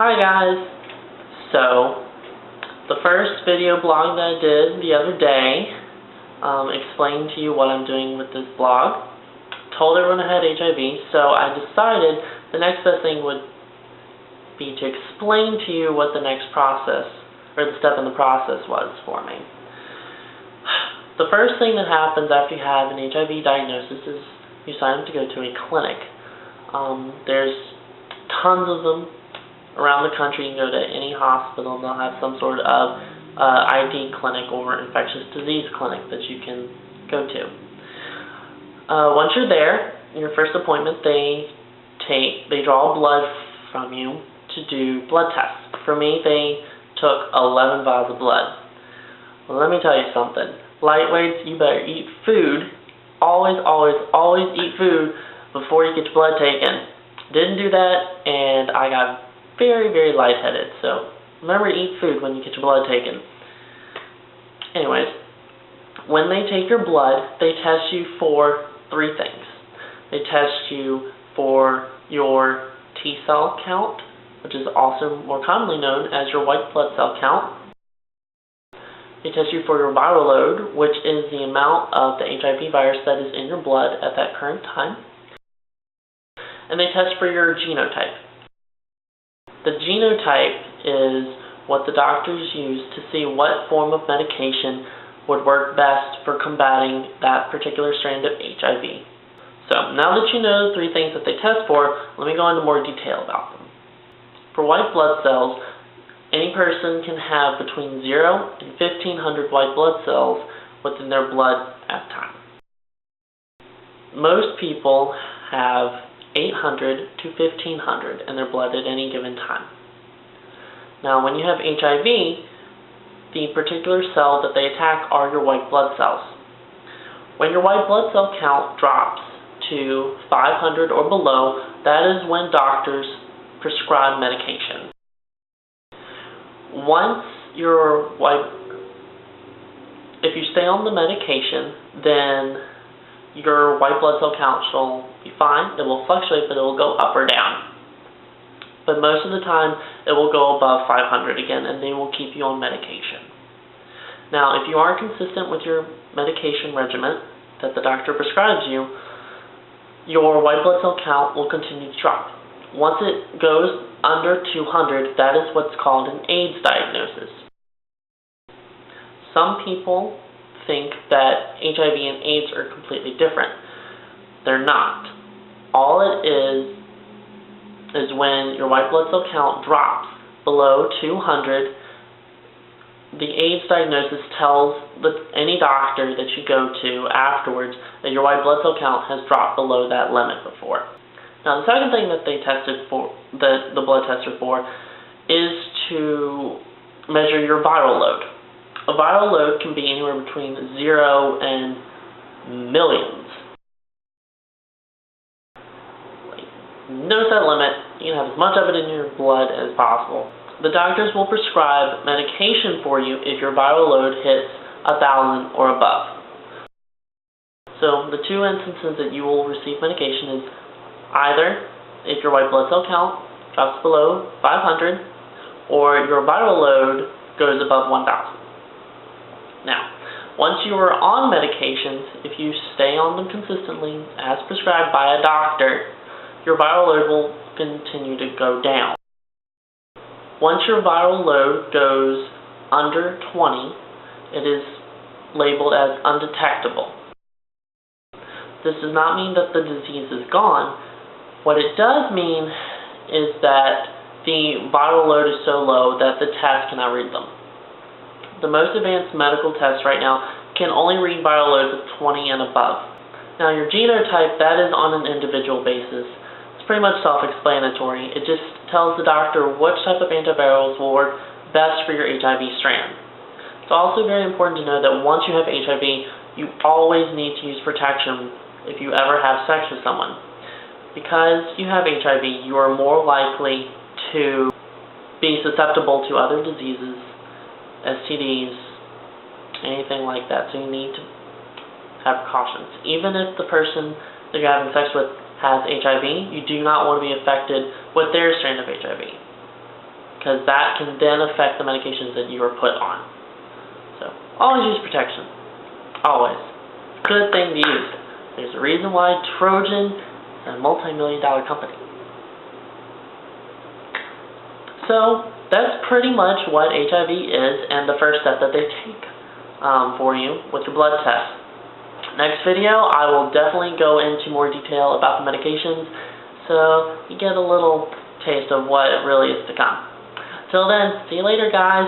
Hi guys! So, the first video blog that I did the other day explained to you what I'm doing with this blog. Told everyone I had HIV, so I decided the next best thing would be to explain to you what the next process, or the step in the process was for me. The first thing that happens after you have an HIV diagnosis is you sign up to go to a clinic. There's tons of them around the country. You can go to any hospital and they'll have some sort of ID clinic or infectious disease clinic that you can go to. Once you're there, your first appointment, they draw blood from you to do blood tests. For me, they took 11 vials of blood. Well, let me tell you something. Lightweights, you better eat food. Always, always, always eat food before you get your blood taken. Didn't do that, and I got very, very lightheaded. So remember to eat food when you get your blood taken. Anyways, when they take your blood, they test you for 3 things. They test you for your T cell count, which is also more commonly known as your white blood cell count. They test you for your viral load, which is the amount of the HIV virus that is in your blood at that current time. And they test for your genotype. The genotype is what the doctors use to see what form of medication would work best for combating that particular strand of HIV. So, now that you know the 3 things that they test for, let me go into more detail about them. For white blood cells, any person can have between 0 and 1,500 white blood cells within their blood at a time. Most people have 800 to 1,500 in their blood at any given time. Now, when you have HIV, the particular cell that they attack are your white blood cells. When your white blood cell count drops to 500 or below, that is when doctors prescribe medication. Once if you stay on the medication, then your white blood cell count will be fine. It will fluctuate, but it will go up or down. But most of the time, it will go above 500 again, and they will keep you on medication. Now, if you are consistent with your medication regimen that the doctor prescribes you, your white blood cell count will continue to drop. Once it goes under 200, that is what's called an AIDS diagnosis. Some people think that HIV and AIDS are completely different. They're not. All it is when your white blood cell count drops below 200, the AIDS diagnosis tells any doctor that you go to afterwards that your white blood cell count has dropped below that limit before. Now, the second thing that they tested for, the blood tester for, is to measure your viral load. A viral load can be anywhere between 0 and millions. No set limit. You can have as much of it in your blood as possible. The doctors will prescribe medication for you if your viral load hits 1,000 or above. So the 2 instances that you will receive medication is either if your white blood cell count drops below 500 or your viral load goes above 1,000. Now, once you are on medications, if you stay on them consistently as prescribed by a doctor, your viral load will continue to go down. Once your viral load goes under 20, it is labeled as undetectable. This does not mean that the disease is gone. What it does mean is that the viral load is so low that the test cannot read them. The most advanced medical tests right now can only read viral loads of 20 and above. Now, your genotype, that is on an individual basis. It's pretty much self-explanatory. It just tells the doctor which type of antivirals will work best for your HIV strand. It's also very important to know that once you have HIV, you always need to use protection if you ever have sex with someone. Because you have HIV, you are more likely to be susceptible to other diseases, STDs, anything like that. So you need to have precautions. Even if the person that you're having sex with has HIV, you do not want to be affected with their strand of HIV. because that can then affect the medications that you are put on. So, always use protection. Always. Good thing to use. There's a reason why Trojan is a multi-million-dollar company. So, that's pretty much what HIV is and the first step that they take for you with your blood test. Next video, I will definitely go into more detail about the medications, so you get a little taste of what really is to come. Till then, see you later, guys.